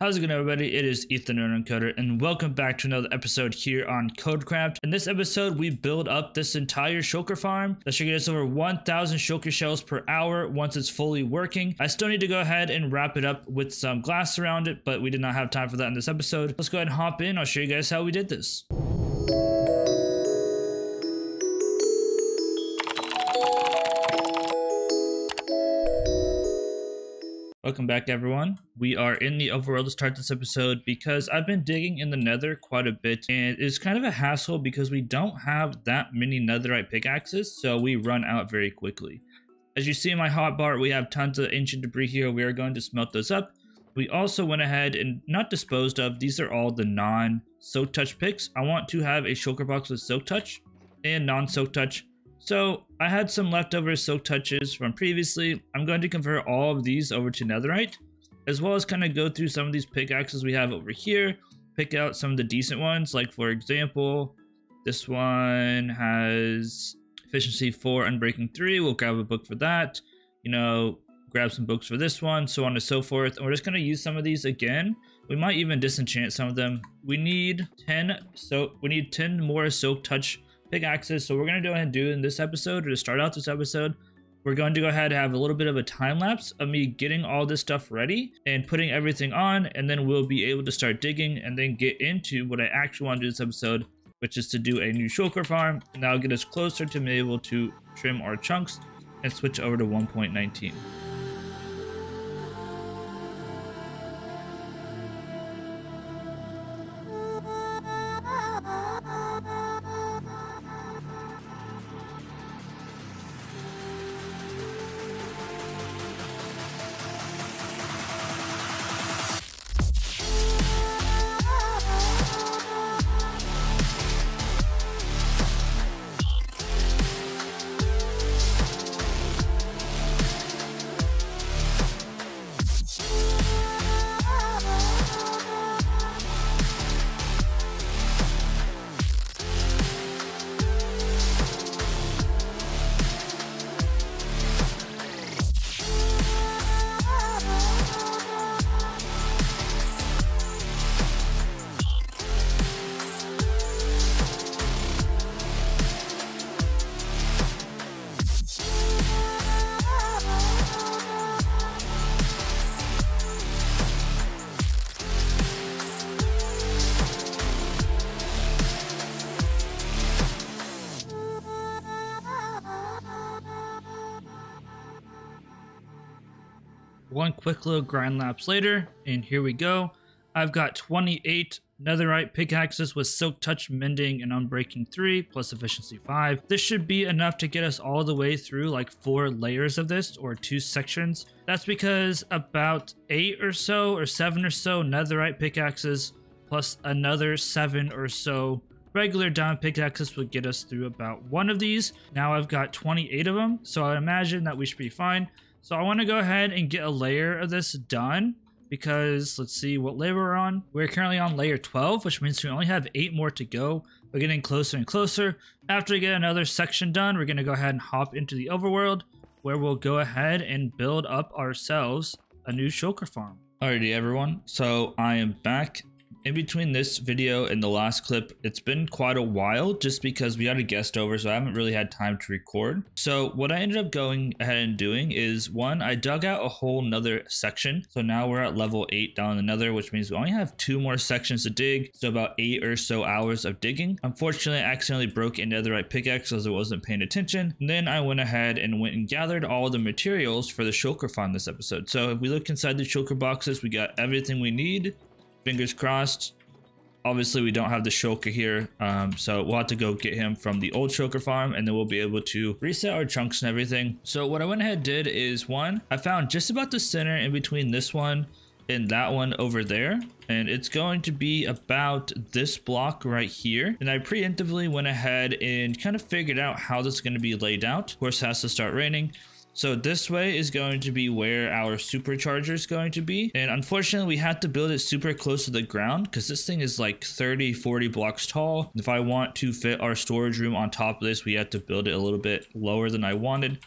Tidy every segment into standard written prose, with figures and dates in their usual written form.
How's it going, everybody? It is Ethan and Koder, and welcome back to another episode here on KodeKraft. In this episode, we build up this entire shulker farm that should get us over 1,000 shulker shells per hour once it's fully working. I still need to go ahead and wrap it up with some glass around it, but we did not have time for that in this episode. Let's go ahead and hop in. I'll show you guys how we did this. Welcome back, everyone. We are in the overworld to start this episode because I've been digging in the nether quite a bit, and it's kind of a hassle because we don't have that many netherite pickaxes, so we run out very quickly. As you see in my hotbar, we have tons of ancient debris here. We are going to smelt those up. We also went ahead and not disposed of. These are all the non-soak touch picks. I want to have a shulker box with soak touch and non-soak touch. So I had some leftover soak touches from previously. I'm going to convert all of these over to netherite, as well as kind of go through some of these pickaxes we have over here, pick out some of the decent ones. Like, for example, this one has efficiency 4, unbreaking 3. We'll grab a book for that. You know, grab some books for this one, so on and so forth. And we're just going to use some of these again. We might even disenchant some of them. We need 10 more soak touch pickaxes. So we're going to go ahead and do in this episode, or to start out this episode, we're going to go ahead and have a little bit of a time lapse of me getting all this stuff ready and putting everything on, and then we'll be able to start digging and then get into what I actually want to do this episode, which is to do a new shulker farm, and that'll get us closer to being able to trim our chunks and switch over to 1.19. One quick little grind lapse later, and here we go. I've got 28 netherite pickaxes with soak touch, mending, and unbreaking 3 plus efficiency 5. This should be enough to get us all the way through like 4 layers of this, or 2 sections. That's because about 8 or so or 7 or so netherite pickaxes plus another 7 or so regular diamond pickaxes would get us through about 1 of these. Now I've got 28 of them, so I imagine that we should be fine. So I want to go ahead and get a layer of this done, because let's see what layer we're on. We're currently on layer 12, which means we only have 8 more to go. We're getting closer and closer. After we get another section done, we're going to go ahead and hop into the overworld, where we'll go ahead and build up ourselves a new shulker farm. Alrighty, everyone. So I am back. In between this video and the last clip, it's been quite a while just because we had a guest over, so I haven't really had time to record. So what I ended up going ahead and doing is, one, I dug out a whole nother section. So now we're at level 8 down in the nether, which means we only have 2 more sections to dig. So about 8 or so hours of digging. Unfortunately, I accidentally broke a netherite pickaxe as I wasn't paying attention. And then I went ahead and gathered all the materials for the shulker farm this episode. So if we look inside the shulker boxes, we got everything we need. Fingers crossed. Obviously we don't have the shulker here, so we'll have to go get him from the old shulker farm, and then we'll be able to reset our chunks and everything. So what I went ahead and did is, one, I found just about the center in between this one and that one over there, and it's going to be about this block right here. And I preemptively went ahead and kind of figured out how this is going to be laid out. Of course, it has to start raining. So this way is going to be where our supercharger is going to be. And unfortunately, we had to build it super close to the ground because this thing is like 30-40 blocks tall. If I want to fit our storage room on top of this, we have to build it a little bit lower than I wanted.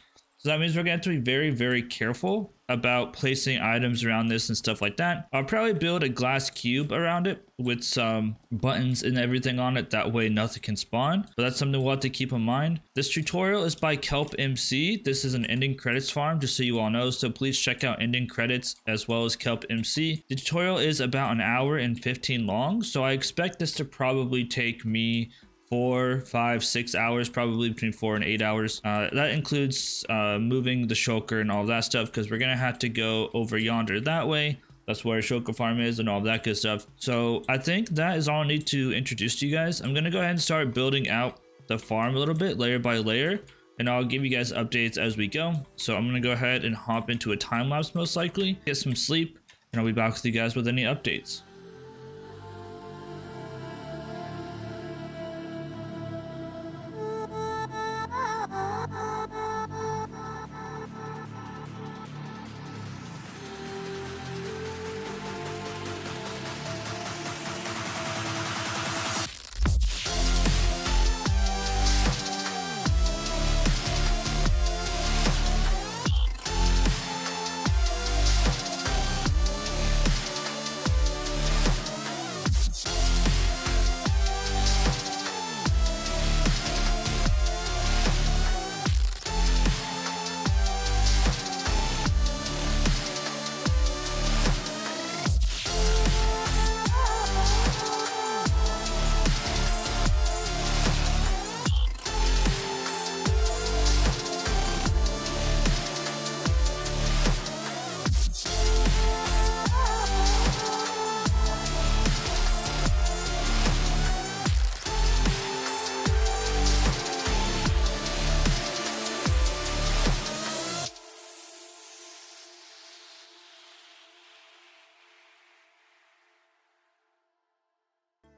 So that means we're gonna have to be very, very careful about placing items around this and stuff like that. I'll probably build a glass cube around it with some buttons and everything on it. That way nothing can spawn. But that's something we'll have to keep in mind. This tutorial is by Kelp MC. This is an ending credits farm, just so you all know. So please check out ending credits as well as Kelp MC. The tutorial is about an hour and 15 long. So I expect this to probably take me 4, 5, 6 hours, probably between 4 and 8 hours. That includes moving the shulker and all that stuff, because we're gonna have to go over yonder that way. That's where a shulker farm is and all that good stuff. So I think that is all I need to introduce to you guys. I'm gonna go ahead and start building out the farm a little bit, layer by layer, and I'll give you guys updates as we go. So I'm gonna go ahead and hop into a time lapse, most likely, get some sleep, and I'll be back with you guys with any updates.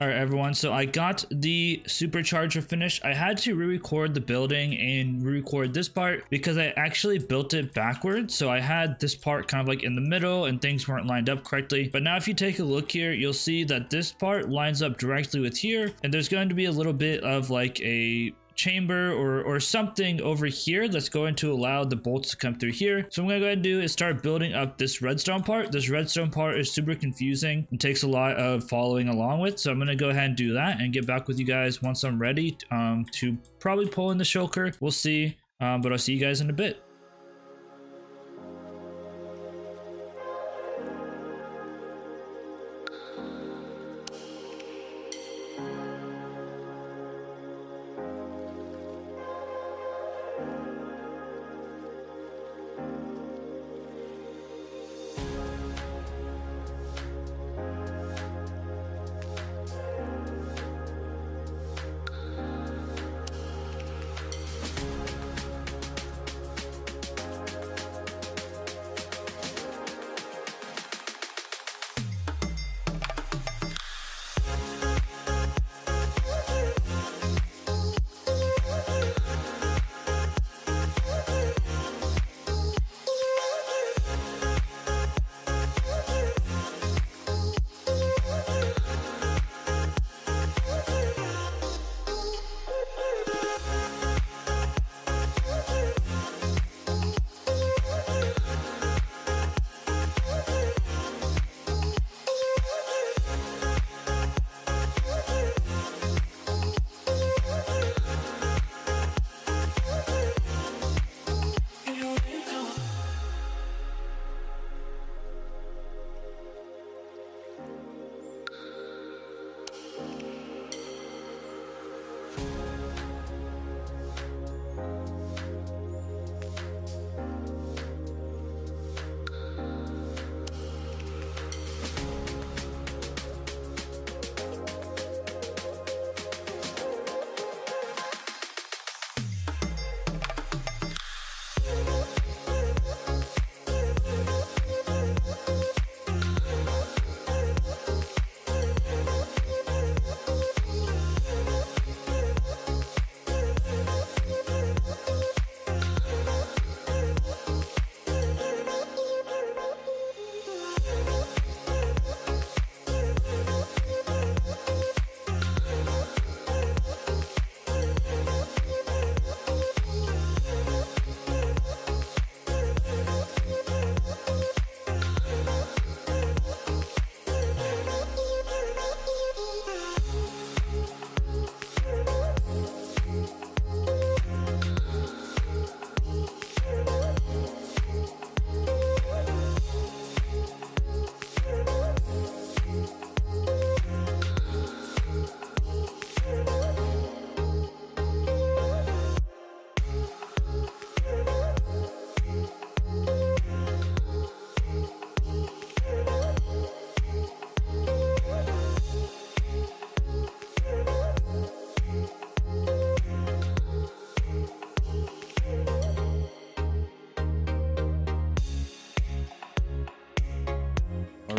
All right, everyone, so I got the supercharger finished. I had to re-record the building and re-record this part because I actually built it backwards. So I had this part kind of like in the middle and things weren't lined up correctly. But now if you take a look here, you'll see that this part lines up directly with here. And there's going to be a little bit of like a chamber or something over here that's going to allow the bolts to come through here. So I'm gonna go ahead and do is start building up this redstone part. This redstone part is super confusing and takes a lot of following along with. So I'm gonna go ahead and do that and get back with you guys once I'm ready to probably pull in the shulker. We'll see, but I'll see you guys in a bit.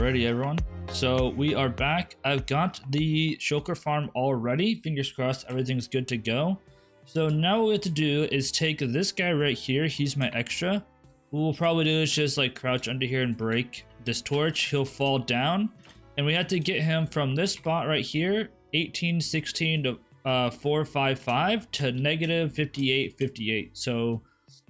Alrighty, everyone. So we are back. I've got the shulker farm all ready. Fingers crossed, everything's good to go. So now what we have to do is take this guy right here. He's my extra. What we'll probably do is just like crouch under here and break this torch. He'll fall down. And we have to get him from this spot right here, 1816 to 455 to negative 5858. So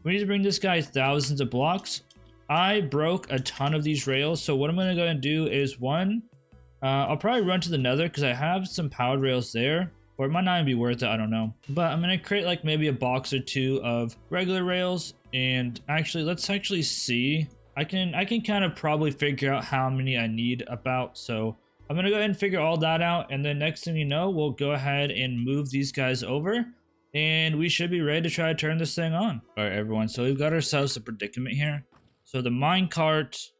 we need to bring this guy thousands of blocks. I broke a ton of these rails, so what I'm going to go and do is I'll probably run to the nether because I have some powered rails there, or it might not even be worth it, I don't know. But I'm going to create like maybe a box or two of regular rails, and actually let's actually see. I can kind of probably figure out how many I need about, so I'm going to go ahead and figure all that out, and then next thing you know, we'll go ahead and move these guys over, and we should be ready to try to turn this thing on. All right, everyone, so we've got ourselves a predicament here. So the minecart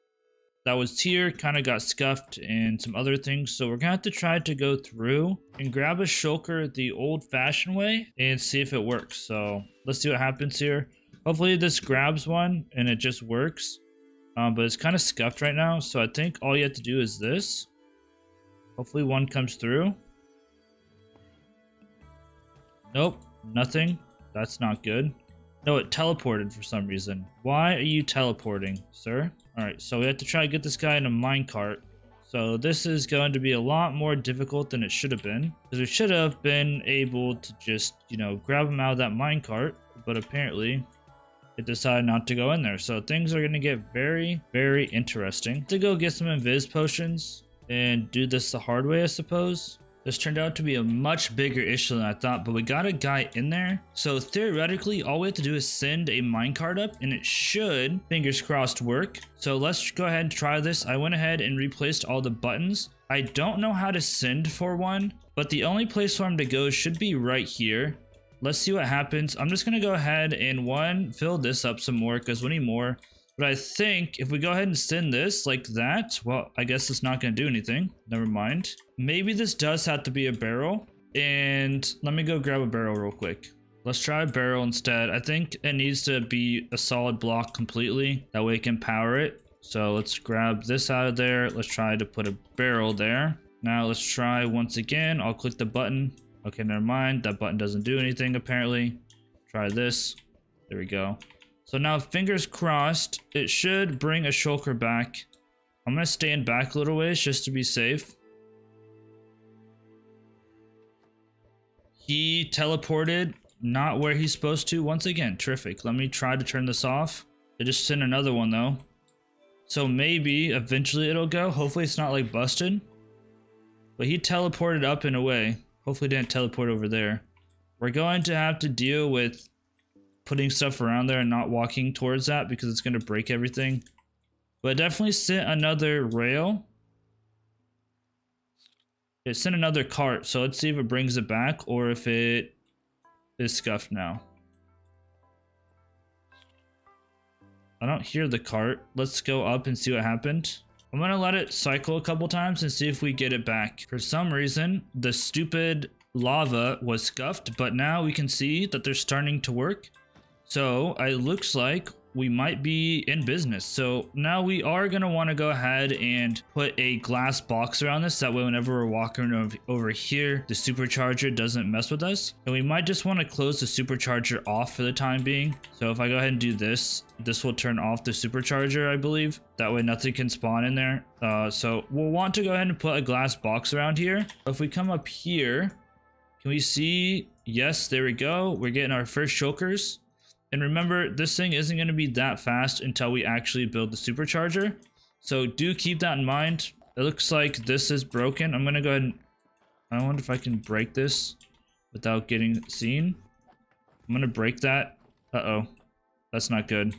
that was here kind of got scuffed and some other things. So we're gonna have to try to go through and grab a shulker the old-fashioned way and see if it works. So let's see what happens here. Hopefully this grabs one and it just works. But it's kind of scuffed right now. So I think all you have to do is this. Hopefully one comes through. Nope, nothing. That's not good. No, it teleported for some reason. Why are you teleporting, sir? Alright, so we have to try to get this guy in a minecart. So this is going to be a lot more difficult than it should have been. Because we should have been able to just, you know, grab him out of that minecart. But apparently, it decided not to go in there. So things are going to get very, very interesting. To go get some invis potions and do this the hard way, I suppose. This turned out to be a much bigger issue than I thought, but we got a guy in there. So theoretically, all we have to do is send a minecart up and it should, fingers crossed, work. So let's go ahead and try this. I went ahead and replaced all the buttons. I don't know how to send for one, but the only place for him to go should be right here. Let's see what happens. I'm just going to go ahead and fill this up some more because we need more. But I think if we go ahead and send this like that, well, I guess it's not going to do anything. Never mind. Maybe this does have to be a barrel. And let me go grab a barrel real quick. Let's try a barrel instead. I think it needs to be a solid block completely. That way it can power it. So let's grab this out of there. Let's try to put a barrel there. Now let's try once again. I'll click the button. Okay, never mind. That button doesn't do anything apparently. Try this. There we go. So now, fingers crossed, it should bring a shulker back. I'm going to stand back a little ways just to be safe. He teleported not where he's supposed to. Once again, terrific. Let me try to turn this off. They just sent another one though. So maybe eventually it'll go. Hopefully it's not like busted. But he teleported up and away. Hopefully didn't teleport over there. We're going to have to deal with putting stuff around there and not walking towards that because it's going to break everything. But it definitely sent another rail. It sent another cart, so let's see if it brings it back or if it is scuffed now. I don't hear the cart. Let's go up and see what happened. I'm going to let it cycle a couple times and see if we get it back. For some reason, the stupid lava was scuffed, but now we can see that they're starting to work. So it looks like we might be in business. So now we are going to want to go ahead and put a glass box around this. That way, whenever we're walking over here, the supercharger doesn't mess with us. And we might just want to close the supercharger off for the time being. So if I go ahead and do this, this will turn off the supercharger, I believe. That way nothing can spawn in there. So we'll want to go ahead and put a glass box around here. If we come up here, can we see? Yes, there we go. We're getting our first shulkers. And remember, this thing isn't going to be that fast until we actually build the supercharger. So do keep that in mind. It looks like this is broken. I'm going to go ahead and... I wonder if I can break this without getting seen. I'm going to break that. Uh-oh. That's not good.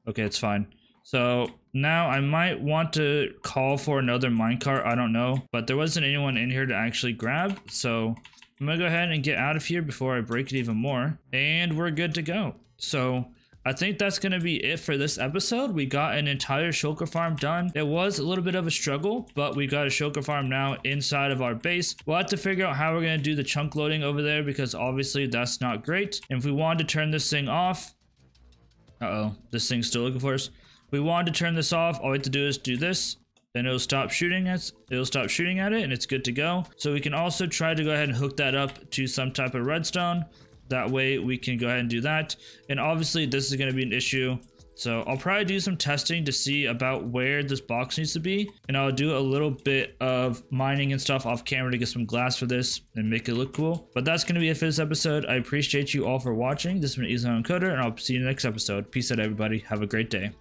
Okay, it's fine. So now I might want to call for another minecart. I don't know. But there wasn't anyone in here to actually grab. So I'm going to go ahead and get out of here before I break it even more. And we're good to go. So I think that's going to be it for this episode. We got an entire shulker farm done. It was a little bit of a struggle, but we got a shulker farm now inside of our base. We'll have to figure out how we're going to do the chunk loading over there because obviously that's not great. And if we wanted to turn this thing off, this thing's still looking for us. If we wanted to turn this off, all we have to do is do this then it'll stop shooting at it and it's good to go. So we can also try to go ahead and hook that up to some type of redstone. That way we can go ahead and do that. And obviously this is going to be an issue. So I'll probably do some testing to see about where this box needs to be. And I'll do a little bit of mining and stuff off camera to get some glass for this and make it look cool. But that's going to be it for this episode. I appreciate you all for watching. This has been Koder, and I'll see you in the next episode. Peace out, everybody. Have a great day.